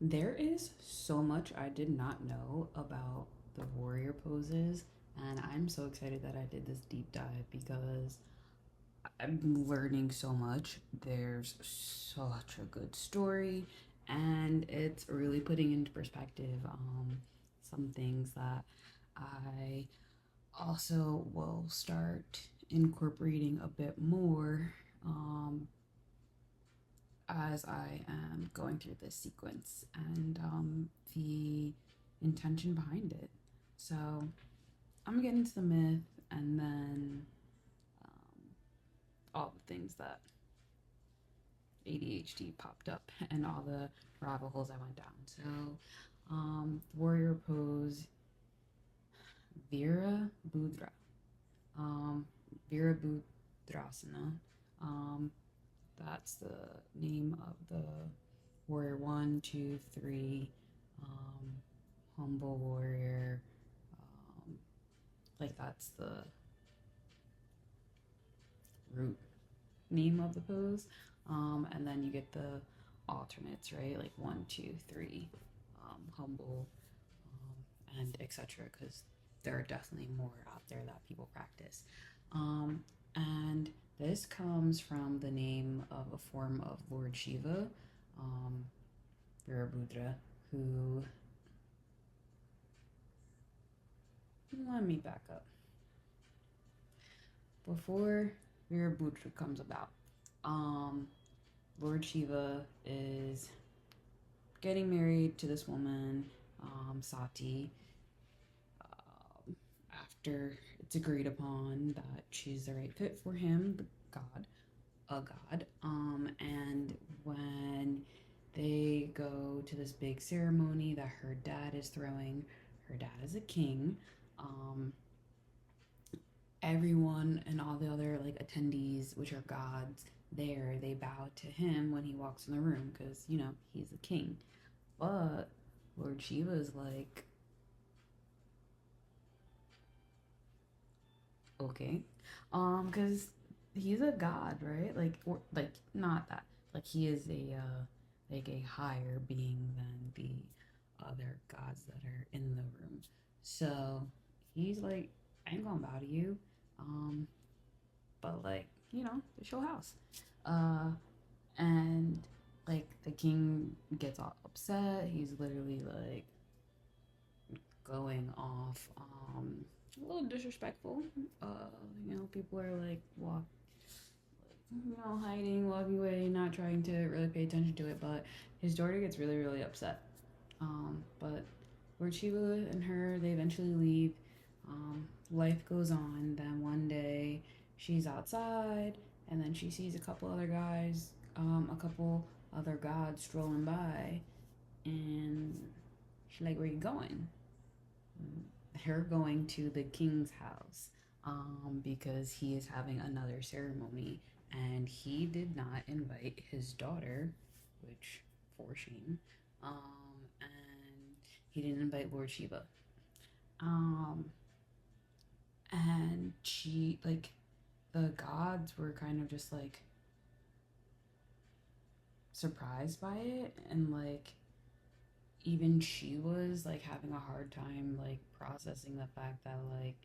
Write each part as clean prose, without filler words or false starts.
There is so much I did not know about the warrior poses, and I'm so excited that I did this deep dive because I'm learning so much. There's such a good story, and it's really putting into perspective some things that I also will start incorporating a bit more as I am going through this sequence and the intention behind it. So I'm getting into the myth and then all the things that ADHD popped up and all the rabbit holes I went down. So, warrior pose, Virabhadra, um, Virabhadrasana. Um, that's the name of the warrior one, two, three, um, humble warrior. Um, like that's the root name of the pose. And then you get the alternates, right? Like one, two, three, humble, and etc. Because there are definitely more out there that people practice. And this comes from the name of a form of Lord Shiva, um, Virabhadra, who, let me back up. Before Virabhadra comes about, um, Lord Shiva is getting married to this woman, Sati, after it's agreed upon that she's the right fit for him, the god, a god. And when they go to this big ceremony that her dad is throwing, her dad is a king. Um, Everyone and all the other like attendees, which are gods, there they bow to him when he walks in the room because he's a king. But Lord Shiva is like, okay, because he's a god, right? Like, or like not that, like he is a like a higher being than the other gods that are in the room. So he's like, I ain't gonna bow to you, um, but like the show house, uh, and like the king gets all upset. He's literally like going off, a little disrespectful. People are like hiding, walking away, not trying to really pay attention to it. But his daughter gets really, really upset. But Lord Shiva and her, they eventually leave. Life goes on. Then one day, she's outside, and then she sees a couple other guys, a couple other gods strolling by, and she's like, "Where you going?" Her going to the king's house because he is having another ceremony and he did not invite his daughter, which for shame, and he didn't invite Lord Shiva. Um, and she, like, the gods were kind of just like surprised by it, and like even she was like having a hard time like processing the fact that like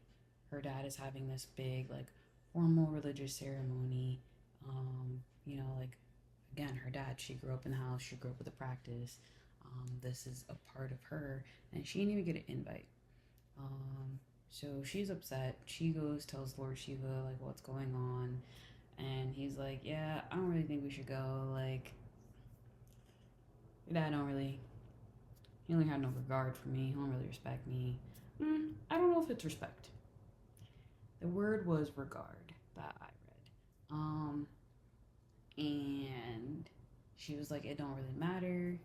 her dad is having this big like formal religious ceremony. Like again, her dad, she grew up in the house, she grew up with the practice. This is a part of her, and she didn't even get an invite. So she's upset. She goes, tells Lord Shiva like what's going on, and he's like, "Yeah, I don't really think we should go. Like, your dad don't really he only had no regard for me. He don't really respect me. I don't know if it's respect. The word was regard that I read. And she was like, it don't really matter.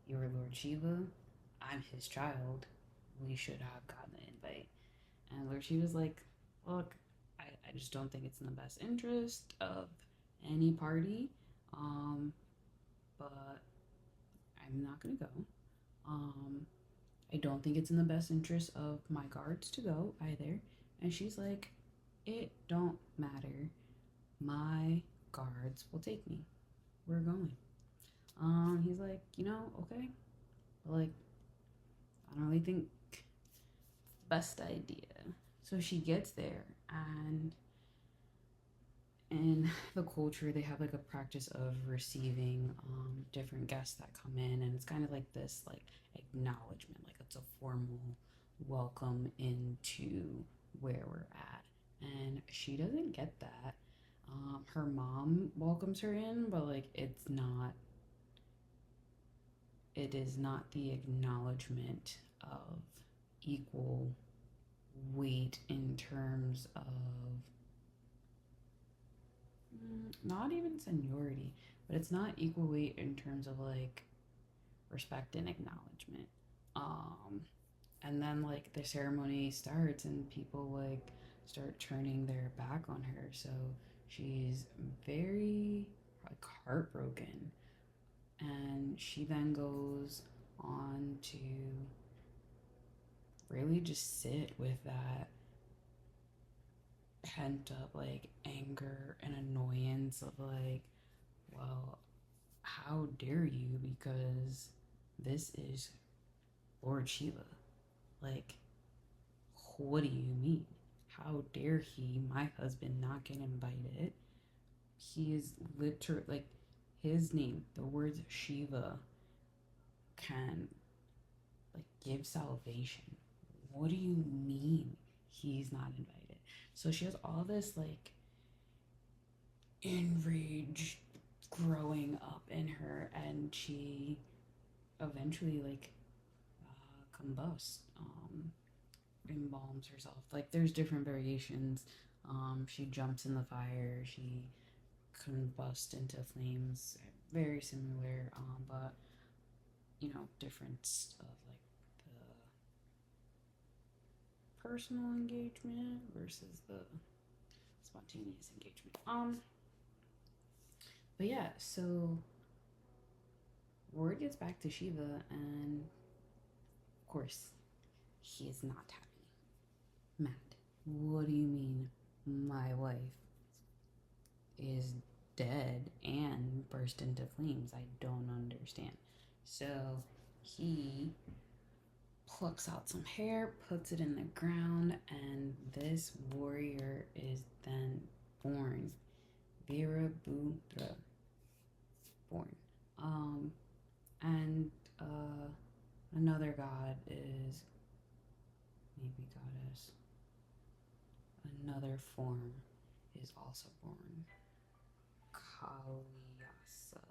You're Lord Shiva. I'm his child. We should have gotten the invite. And Lord Shiva's like, look, I just don't think it's in the best interest of any party. Um, but I'm not gonna go. Um, I don't think it's in the best interest of my guards to go either. And she's like, it don't matter. My guards will take me. We're going. He's like, okay. But like, I don't really think it's the best idea. So she gets there, and in the culture, they have like a practice of receiving different guests that come in, and it's kind of like this like acknowledgement, like it's a formal welcome into where we're at. And she doesn't get that. Her mom welcomes her in, but like it is not the acknowledgement of equal weight in terms of not even seniority, but it's not equal weight in terms of like respect and acknowledgement. Um, and then like the ceremony starts and people like start turning their back on her. So she's very like heartbroken, and she then goes on to really just sit with that pent up like anger and annoyance of like, well, how dare you, because this is Lord Shiva. Like, what do you mean? How dare he, my husband, not get invited? He is literally like his name, the words Shiva can like give salvation. What do you mean he's not invited? So she has all this like enraged growing up in her, and she eventually like combusts, embalms herself. Like there's different variations. She jumps in the fire, she combusts into flames, very similar, but you know, difference of like the personal engagement versus the spontaneous engagement. But yeah, so word gets back to Shiva, and of course, he is not happy. Mad. What do you mean, my wife is dead and burst into flames? I don't understand. So he plucks out some hair, puts it in the ground, and this warrior is then born. Virabhadra born. And another god is maybe goddess. Another form is also born. Kaliyasa.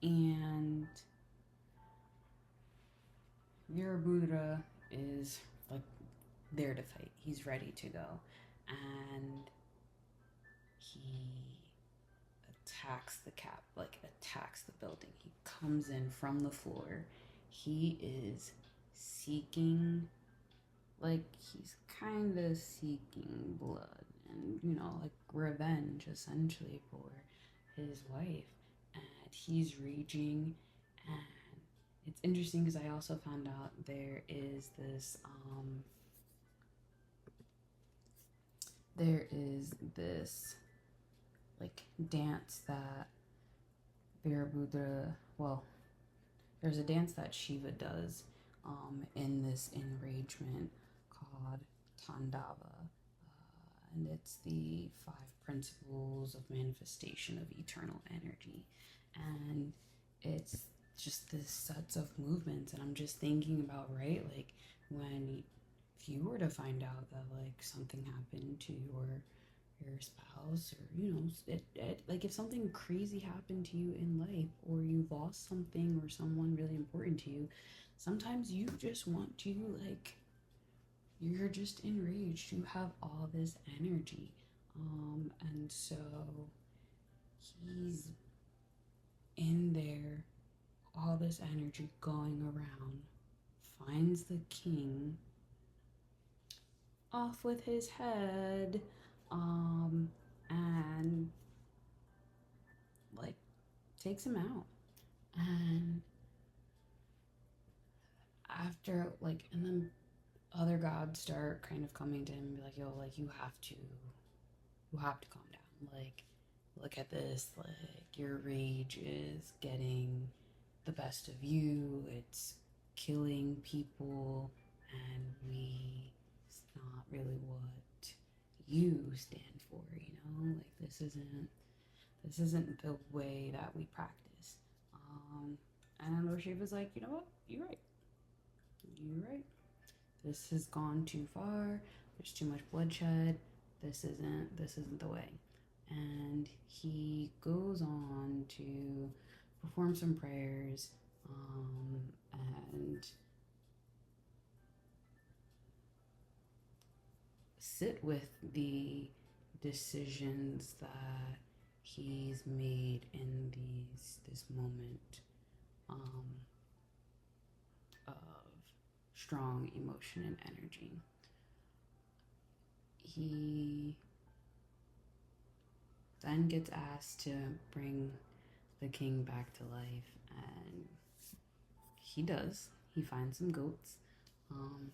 And Virabhadra is like there to fight. He's ready to go. And he attacks the attacks the building. He comes in from the floor. He is seeking, like, he's kind of seeking blood and, you know, like revenge essentially for his wife. And he's raging. And it's interesting because I also found out there is this like dance that Virabhadra, well, there's a dance that Shiva does in this enragement called Tandava. And it's the 5 principles of manifestation of eternal energy. And it's just this sets of movements. And I'm just thinking about, right, like when if you were to find out that like something happened to your spouse, or you know like if something crazy happened to you in life, or you lost something or someone really important to you, sometimes you just want to like you're just enraged, you have all this energy, and so he's in there, all this energy going around, finds the king, off with his head, and like takes him out. And after like, and then other gods start kind of coming to him and be like, yo, like you have to calm down. Like look at this, like your rage is getting the best of you, it's killing people, and it's not really what you stand for, like this isn't the way that we practice. And Lord Shiva's like, you know what, you're right, this has gone too far, there's too much bloodshed, this isn't the way. And he goes on to perform some prayers, and sit with the decisions that he's made in this moment, um, of strong emotion and energy. He then gets asked to bring the king back to life, and he does. He finds some goats, um,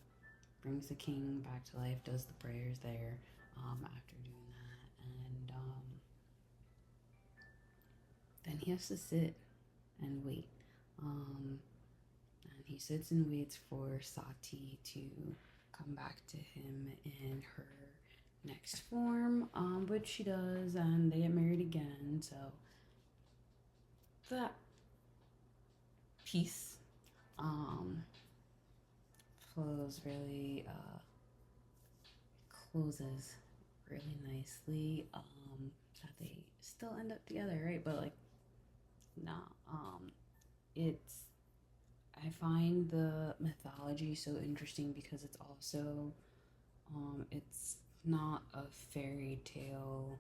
brings the king back to life, does the prayers there, after doing that, and then he has to sit and wait. And he sits and waits for Sati to come back to him in her next form, which she does, and they get married again. So that piece, um, flows really, closes really nicely. That they still end up together, right? But like, nah. It's I find the mythology so interesting because it's not a fairy tale,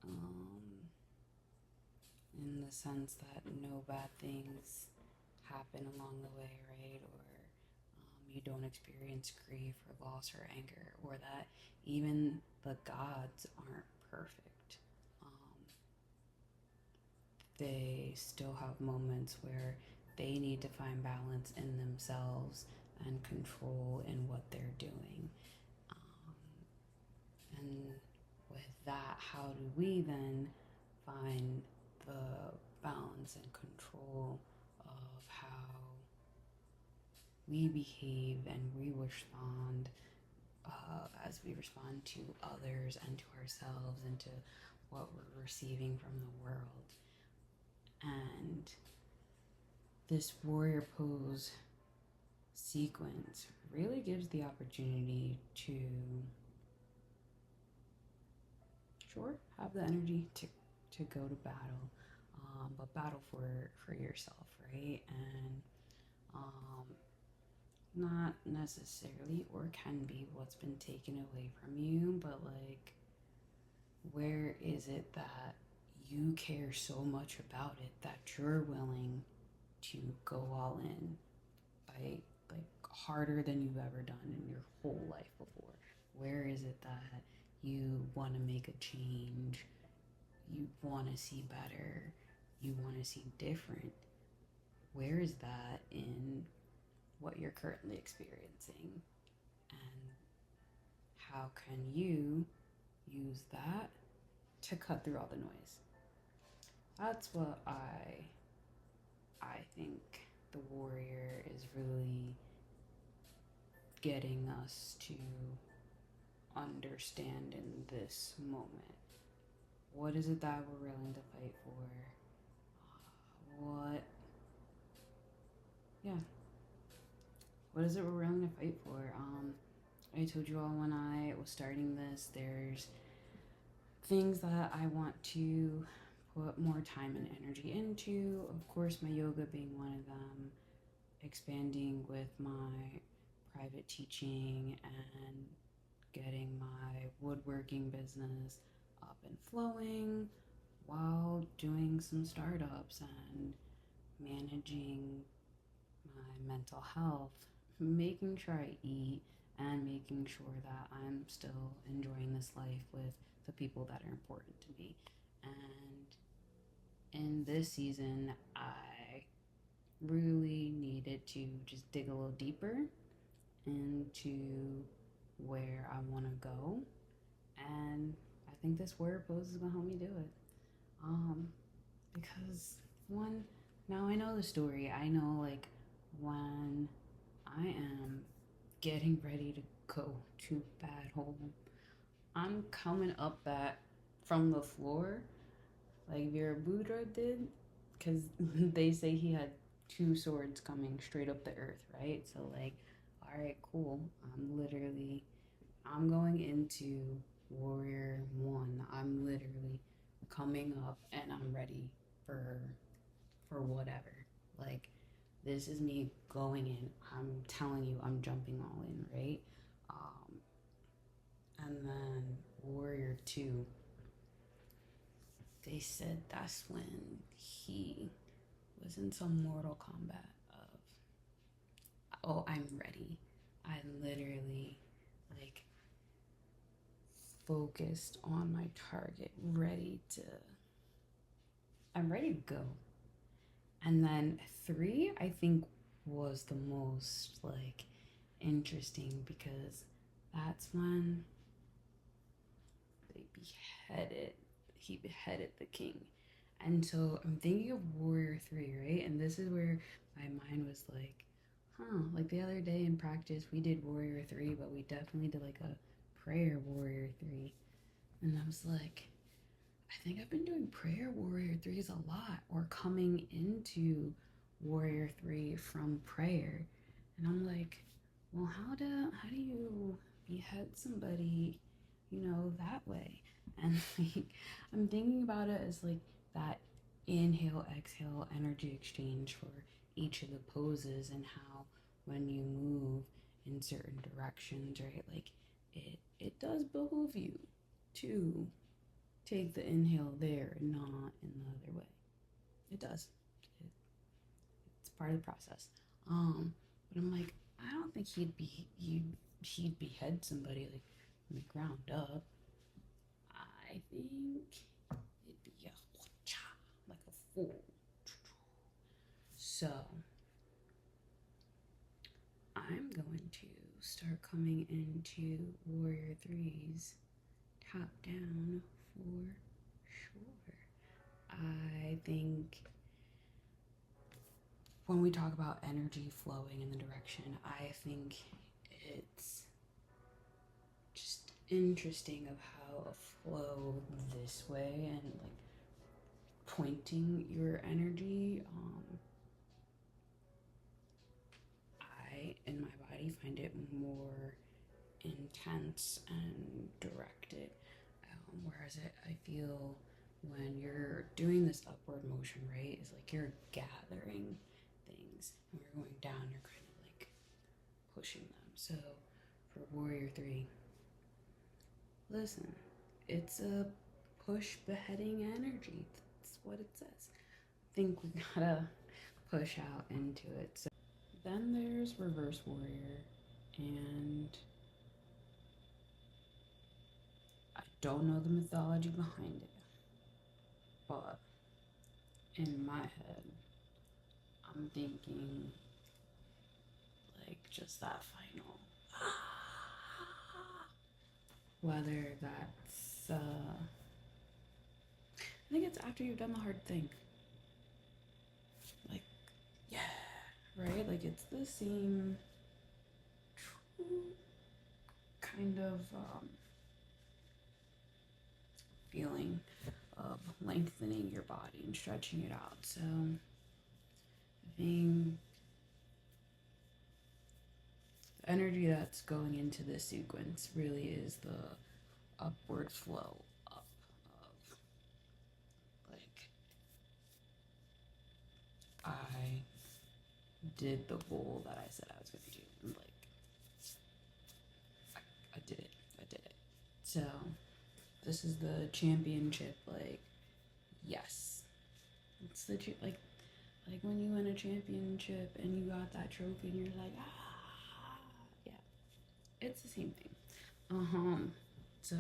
um, in the sense that no bad things happen along the way, right? Or you don't experience grief or loss or anger, or that even the gods aren't perfect. Um, they still have moments where they need to find balance in themselves and control in what they're doing. Um, and with that, how do we then find the balance and control of how we behave and we respond, as we respond to others and to ourselves and to what we're receiving from the world? And this warrior pose sequence really gives the opportunity to, sure, have the energy to go to battle, but battle for yourself, right? And um, not necessarily, or can be, what's been taken away from you, but like, where is it that you care so much about it that you're willing to go all in, fight like harder than you've ever done in your whole life before? Where is it that you want to make a change? You want to see better? You want to see different? Where is that in what you're currently experiencing? And how can you use that to cut through all the noise? That's what I think the warrior is really getting us to understand in this moment. What is it that we're willing to fight for? What, yeah, what is it we're willing to fight for? I told you all when I was starting this, there's things that I want to put more time and energy into. Of course, my yoga being one of them, expanding with my private teaching and getting my woodworking business up and flowing while doing some startups and managing my mental health, making sure I eat, and making sure that I'm still enjoying this life with the people that are important to me. And in this season, I really needed to just dig a little deeper into where I want to go. And I think this warrior pose is gonna help me do it. Um, because one, now I know the story. I know like when I am getting ready to go to bad home, I'm coming up back from the floor like Virabhadra did, because they say he had two swords coming straight up the earth, right? So like, all right, cool. I'm going into Warrior One. I'm literally coming up, and I'm ready for whatever. Like, this is me going in. I'm telling you, I'm jumping all in, right? Um, and then Warrior Two, they said that's when he was in some Mortal Kombat of, oh, I'm ready. I literally like focused on my target, I'm ready to go. And then three, I think, was the most like interesting because that's when they beheaded he beheaded the king. And so I'm thinking of Warrior 3, right? And this is where my mind was like, huh, like the other day in practice we did Warrior 3, but we definitely did like a prayer Warrior 3. And I was like, I think I've been doing prayer Warrior 3s a lot, or coming into Warrior 3 from prayer. And I'm like, well, how do you behead somebody, that way? And like I'm thinking about it as like that inhale, exhale energy exchange for each of the poses, and how when you move in certain directions, right? Like it does behoove you to take the inhale there and not in the other way. It does. It's part of the process. But I'm like, I don't think he'd behead somebody like from the ground up. I think it'd be like a fool. So I'm going to start coming into Warrior 3's top down for sure. I think when we talk about energy flowing in the direction, I think it's just interesting of how a flow this way and like pointing your energy. I in my body find it more intense and directed, whereas I feel when you're doing this upward motion, right, is like you're gathering things, and when you're going down, you're kind of like pushing them. So for Warrior 3, listen, it's a push beheading energy. That's what it says. I think we gotta push out into it. So then there's Reverse Warrior, and I don't know the mythology behind it, but in my head, I'm thinking like just that final. Whether that's, I think it's after you've done the hard thing. Like, yeah, right? Like it's the same kind of feeling of lengthening your body and stretching it out. So I think the energy that's going into this sequence really is the upward flow up of like I did the goal that I said I was going to do, and like I did it. So this is the championship. Like, yes, it's the like when you win a championship and you got that trophy and you're like, yeah, it's the same thing. So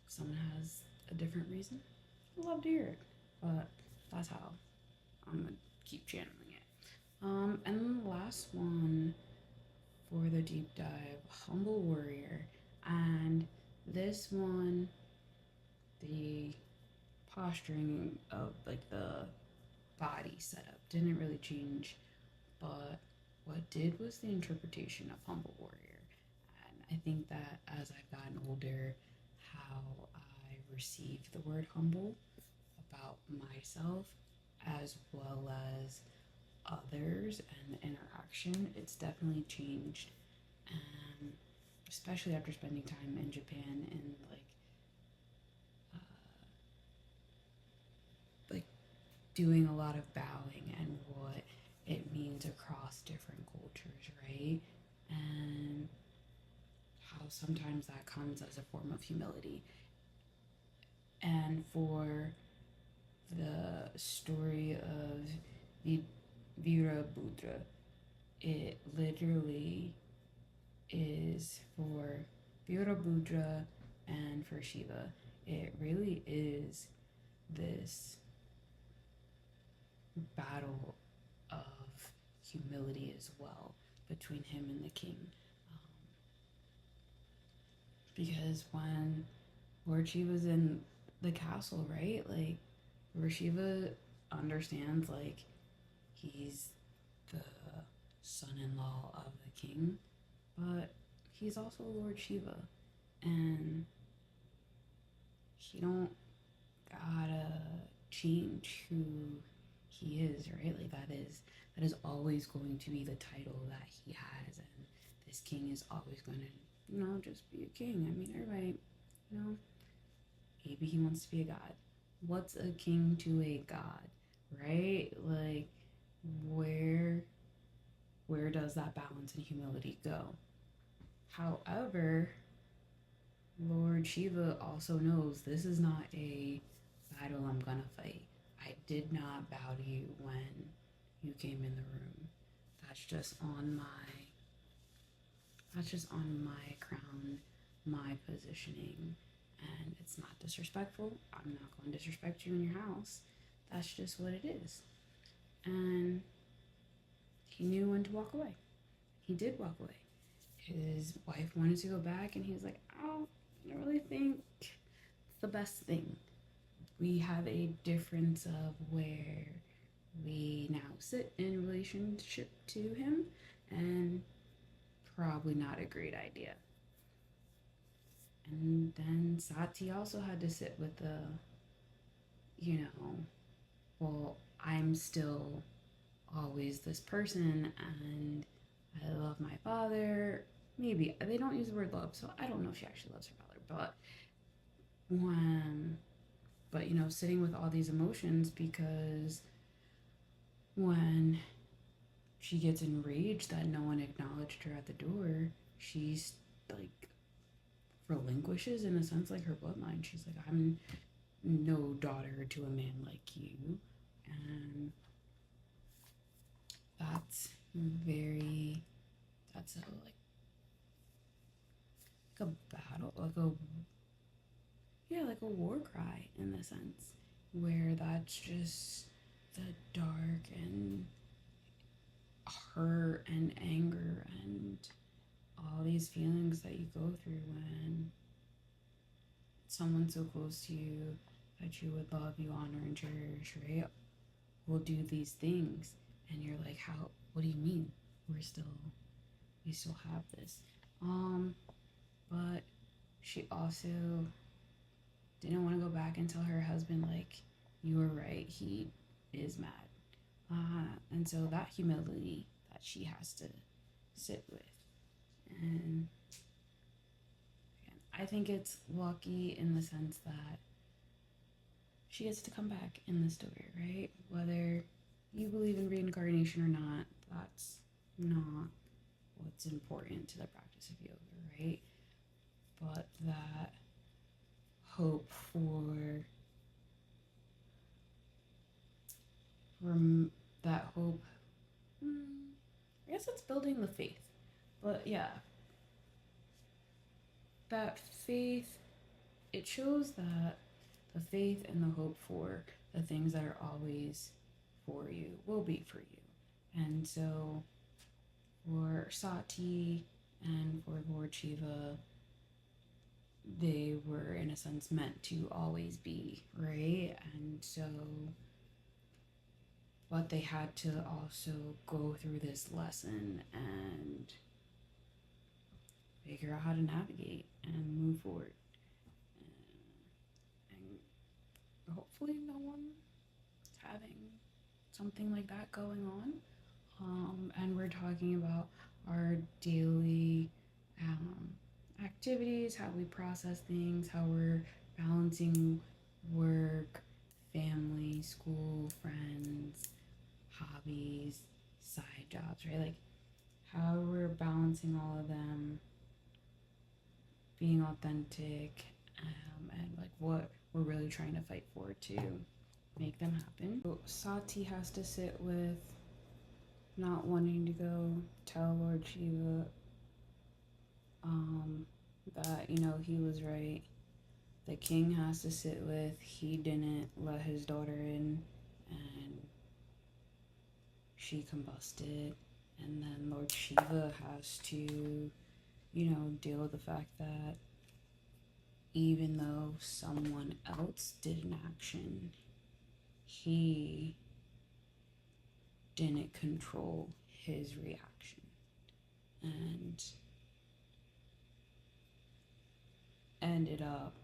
if someone has a different reason, I'd love to hear it. But that's how I'm gonna keep channeling it. And then the last one for the deep dive, Humble Warrior. And This one, the posturing of like the body setup didn't really change, but what did was the interpretation of humble warrior. And I think that as I've gotten older, how I receive the word humble about myself as well as others and interaction, it's definitely changed. And especially after spending time in Japan and uh, like doing a lot of bowing and what it means across different cultures, right? And how sometimes that comes as a form of humility. And for the story of Virabhadra, it literally is for Virabhadra and for Shiva. It really is this battle of humility as well between him and the king. Um, because when Lord Shiva's in the castle, right? Like, Lord Shiva understands, like, he's the son in law of the king, but he's also Lord Shiva. And he don't gotta change who he is, right? Like that is always going to be the title that he has, and this king is always going to, just be a king. I mean, everybody, you know, maybe he wants to be a god. What's a king to a god, right? Like, where where does that balance and humility go? However, Lord Shiva also knows this is not a battle I'm gonna fight. I did not bow to you when you came in the room. That's just on my that's just on my crown, my positioning. And it's not disrespectful. I'm not going to disrespect you in your house. That's just what it is. And he knew when to walk away. He did walk away. His wife wanted to go back, and he was like, I don't really think it's the best thing. We have a difference of where we now sit in relationship to him, and probably not a great idea. And then Sati also had to sit with the, you know, well, I'm still always this person, and I love my father. Maybe they don't use the word love, so I don't know if she actually loves her father, but when, but sitting with all these emotions because when she gets enraged that no one acknowledged her at the door, she's like relinquishes in a sense like her bloodline. She's like, I'm no daughter to a man like you. And that's very that's like a battle, like a like a war cry in the sense where that's just the dark and hurt and anger and all these feelings that you go through when someone so close to you that you would love, you honor, and cherish, right, will do these things. And you're like, how, what do you mean? We still have this. But she also didn't want to go back and tell her husband, like, you were right, he is mad. And so that humility that she has to sit with. And again, I think it's lucky in the sense that she gets to come back in the story, right? Whether you believe in reincarnation or not, that's not what's important to the practice of yoga, right? But that hope for that hope, I guess it's building the faith. But yeah, that faith, it shows that the faith and the hope for the things that are always for you will be for you. And so for Sati and for Lord Shiva, they were, in a sense, meant to always be, right? And so, but they had to also go through this lesson and figure out how to navigate and move forward. And hopefully, no one's having something like that going on. And we're talking about our daily activities, how we process things, how we're balancing work, family, school, friends, hobbies, side jobs, right? Like how we're balancing all of them, being authentic, and like what we're really trying to fight for to make them happen. So Sati has to sit with not wanting to go tell Lord Shiva that, he was right. The king has to sit with he didn't let his daughter in and she combusted. And then Lord Shiva has to, deal with the fact that even though someone else did an action, he didn't control his reaction and ended up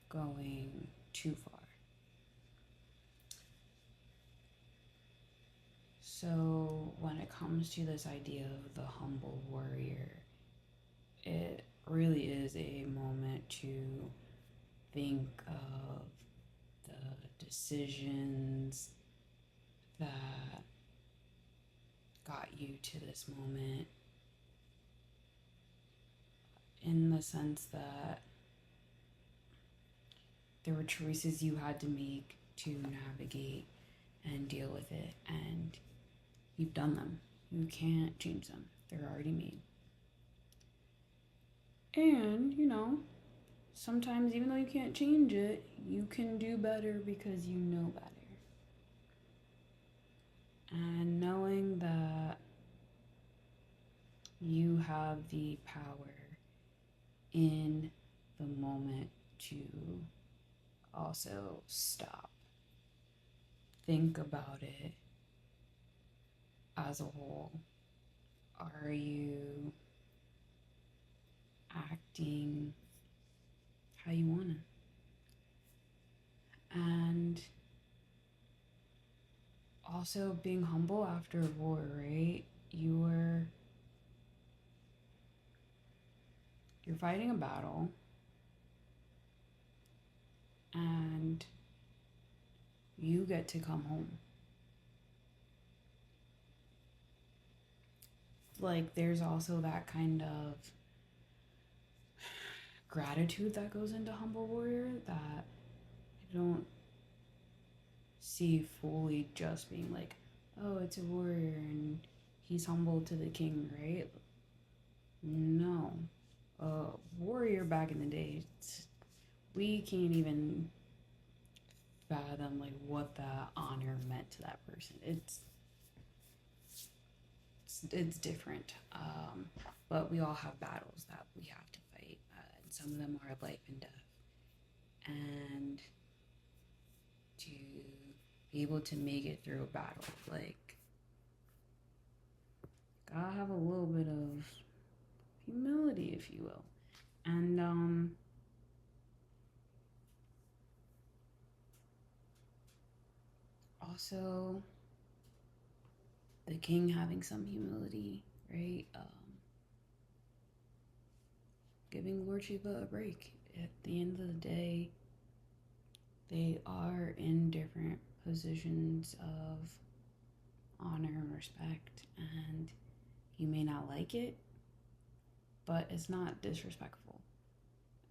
going too far. So when it comes to this idea of the humble warrior, it really is a moment to think of the decisions that got you to this moment, in the sense that there were choices you had to make to navigate and deal with it, and you've done them. You can't change them. They're already made. And, sometimes even though you can't change it, you can do better because you know better. And knowing that you have the power in the moment to also stop, think about it as a whole. Are you acting how you want to? And also being humble after a war, right? You're fighting a battle and you get to come home. Like there's also that kind of gratitude that goes into humble warrior that I don't see fully just being like, oh, it's a warrior and he's humble to the king, right? No. Warrior back in the day, we can't even fathom like what that honor meant to that person. It's different. But we all have battles that we have to fight, and some of them are life and death. And to be able to make it through a battle, like, gotta have a little bit of humility, if you will. And also the king having some humility, right? Giving Lord Shiva a break. At the end of the day, they are in different positions of honor and respect, and you may not like it, but it's not disrespectful.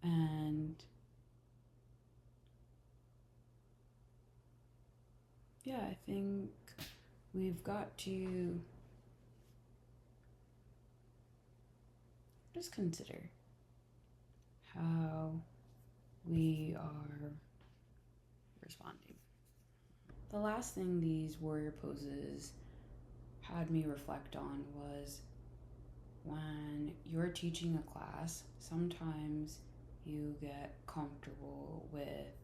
And yeah, I think we've got to just consider how we are responding. The last thing these warrior poses had me reflect on was when you're teaching a class, sometimes you get comfortable with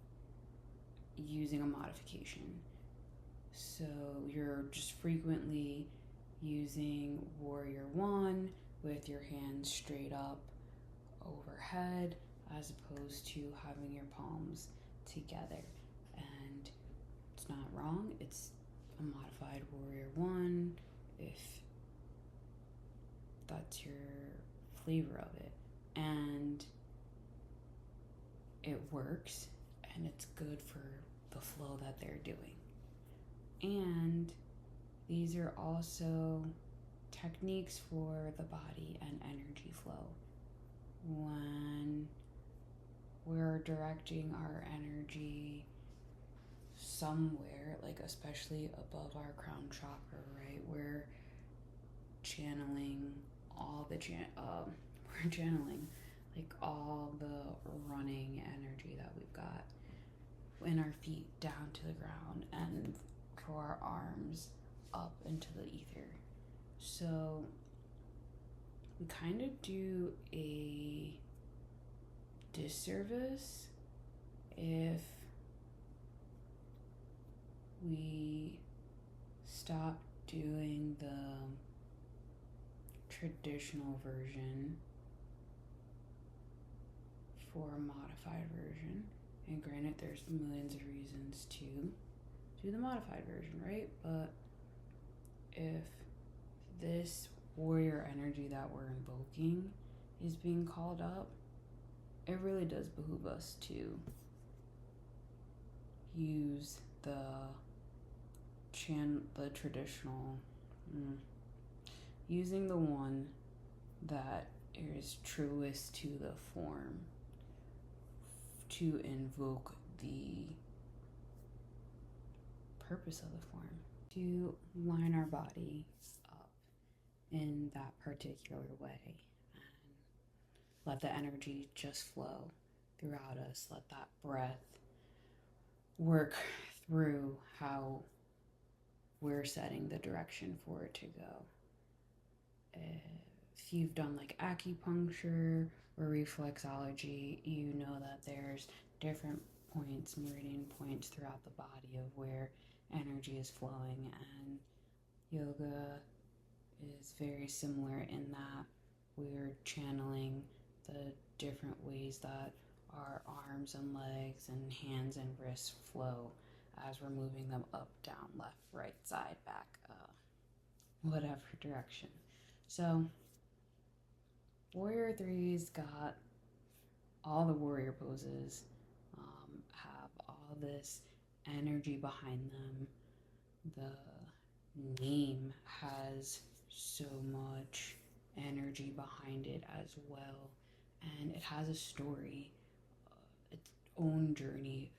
using a modification. So you're just frequently using Warrior 1 with your hands straight up overhead as opposed to having your palms together. And it's not wrong, it's a modified Warrior 1 if that's your flavor of it. And it works and it's good for the flow that they're doing. And these are also techniques for the body and energy flow. When we're directing our energy somewhere, like especially above our crown chakra, right? We're channeling all the we're channeling like all the running energy that we've got in our feet down to the ground and for our arms up into the ether. So we kind of do a disservice if we stop doing the traditional version for a modified version. And granted, there's millions of reasons to do the modified version, right? But if this warrior energy that we're invoking is being called up, it really does behoove us to use the traditional, using the one that is truest to the form to invoke the purpose of the form, to line our body up in that particular way and let the energy just flow throughout us. Let that breath work through how we're setting the direction for it to go. If you've done like acupuncture or reflexology, you know that there's different points, meridian points throughout the body of where energy is flowing, and yoga is very similar in that we're channeling the different ways that our arms and legs and hands and wrists flow as we're moving them up, down, left, right, side, back, whatever direction. So Warrior 3's got all the warrior poses, have all this energy behind them. The name has so much energy behind it as well, and it has a story, its own journey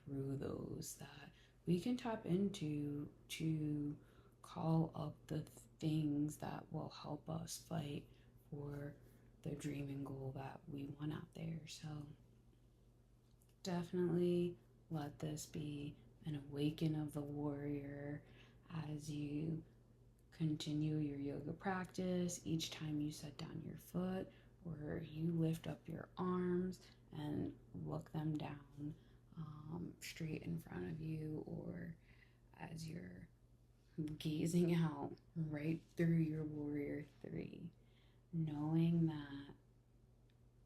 through those that we can tap into to call up the things that will help us fight for the dream and goal that we want out there. So definitely let this be an awaken of the warrior as you continue your yoga practice. Each time you set down your foot or you lift up your arms and look them down straight in front of you, or as you're gazing out right through your Warrior 3, knowing that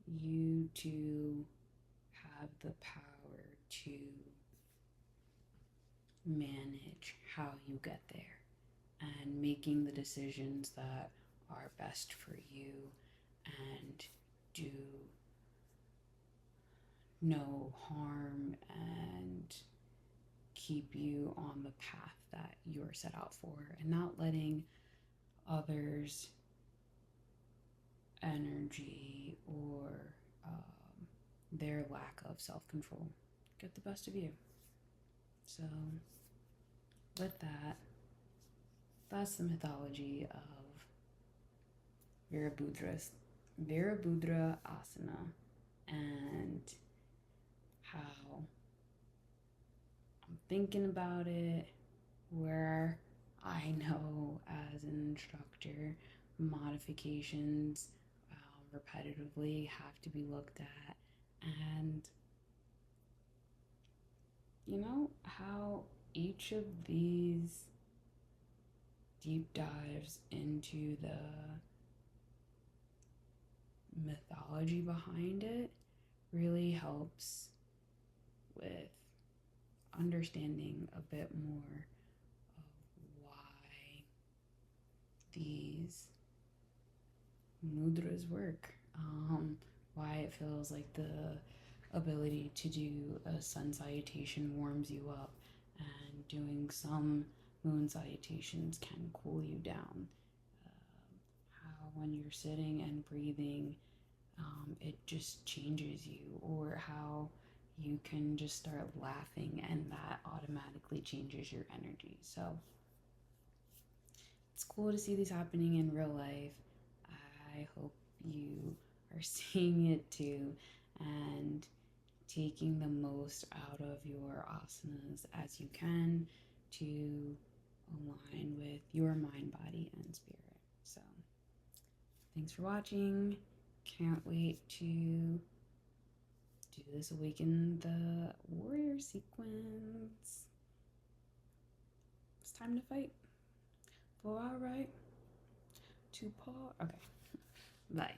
you too have the power to manage how you get there and making the decisions that are best for you and do no harm and keep you on the path that you're set out for, and not letting others' energy or their lack of self-control get the best of you. So with that, that's the mythology of Virabhadra asana, and how I'm thinking about it, where I know as an instructor modifications repetitively have to be looked at. And you know how each of these deep dives into the mythology behind it really helps with understanding a bit more of why these mudras work, why it feels like the ability to do a sun salutation warms you up, and doing some moon salutations can cool you down. How when you're sitting and breathing, it just changes you, or how you can just start laughing and that automatically changes your energy. So it's cool to see these happening in real life. I hope you are seeing it too and taking the most out of your asanas as you can to align with your mind, body, and spirit. So, thanks for watching. Can't wait to do this Awaken the Warrior sequence. It's time to fight. For our right to paw. Okay. Bye.